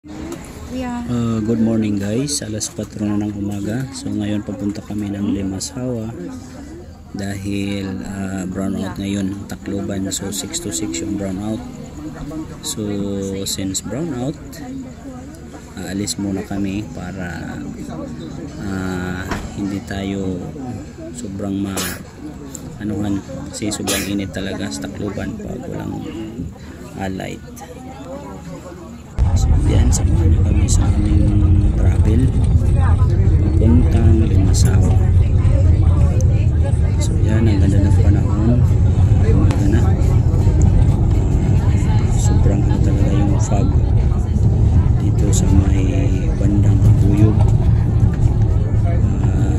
Good morning guys, alas 4 na ng umaga. So ngayon papunta kami ng Limasawa dahil brownout ngayon ang Tacloban. So 6 to 6 yung brownout. So since brownout, alis muna kami para hindi tayo sobrang anuhan kasi sobrang init talaga sa Tacloban pag walang light. So yan, samahan niyo kami sa aming travel papuntang Limasawa. So yan, ang ganda ng panahon, umaga na. Sobrang talaga yung fog dito sa may bandang Buyog.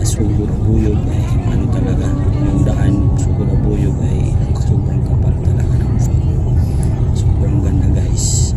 Sugod Buyog ay ano talaga, yung daan Sugod Buyog ay sobrang kapal talaga ng fog. Sobrang ganda guys.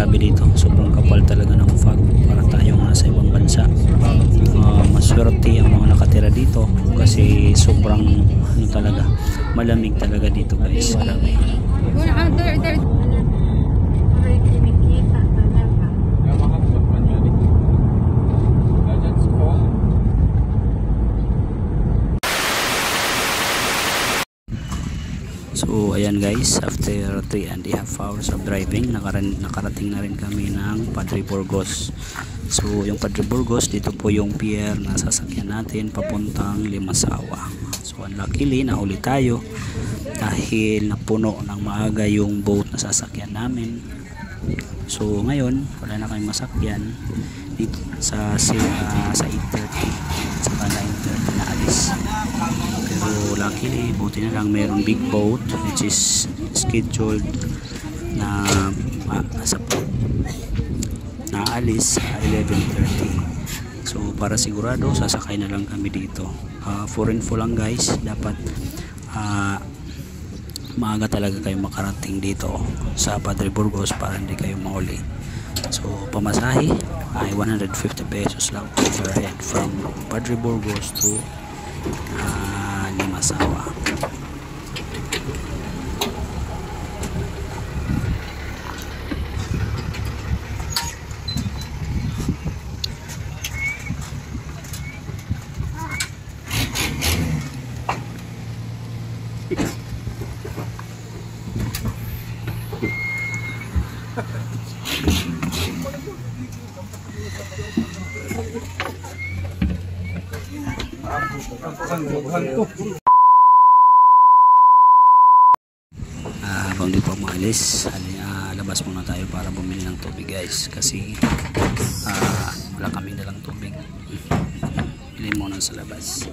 Grabe dito, sobrang kapal talaga ng fog para tayong nasa ibang bansa. Maswerte ang mga nakatira dito kasi sobrang ano talaga, malamig talaga dito guys. Malamig. So ayan guys, after 3.5 hours of driving, nakarating na rin kami ng Padre Burgos. So yung Padre Burgos, dito po yung pier na sasakyan natin papuntang Limasawa. So unluckily, nahuli tayo dahil napuno ng maaga yung boat na sasakyan namin. So ngayon, wala na kayong masakyan dito sa 8:30 saka 9:30 na alis. Pero luckily, buti na lang mayroong big boat which is scheduled na alis sa 11:30. So para sigurado, sasakay na lang kami dito. For info lang guys, dapat maaga talaga kayo makarating dito sa Padre Burgos para hindi kayo mahuli. So pamasahe ay 150 pesos lang overhead from Padre Burgos to Limasawa. Habang di pa maalis, labas muna tayo para bumili ng tubig guys kasi wala kaming dalang tubig. Bili muna sa labas.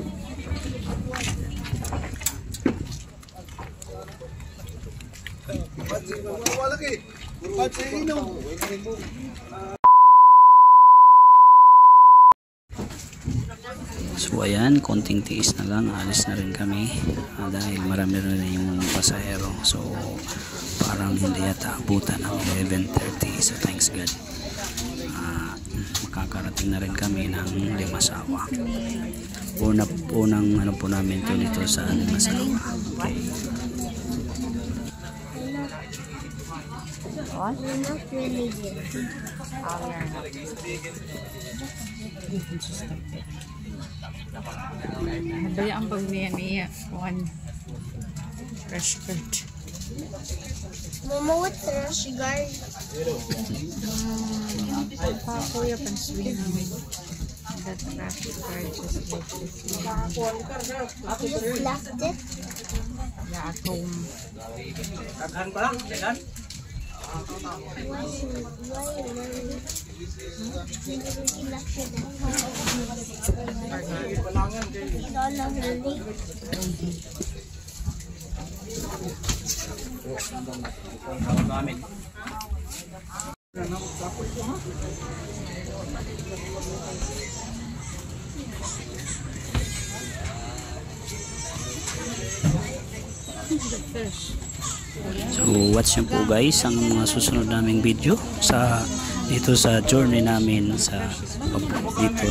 So ayan, konting tiis na lang, alis na rin kami dahil marami rin yung pasahero. So parang hindi yata abutan ng 11:30. So thanks God, makakarating na rin kami ng Limasawa. Unang ano po namin to dito sa Limasawa. Okay. Baya ang bag niya one fresh guard. Mama, what's fresh guard? Kuya panswin namin. That traffic guard just like this. You left it? Yeah, at home. The fish. So watch nyo po guys ang mga susunod naming video sa dito sa journey namin sa dito.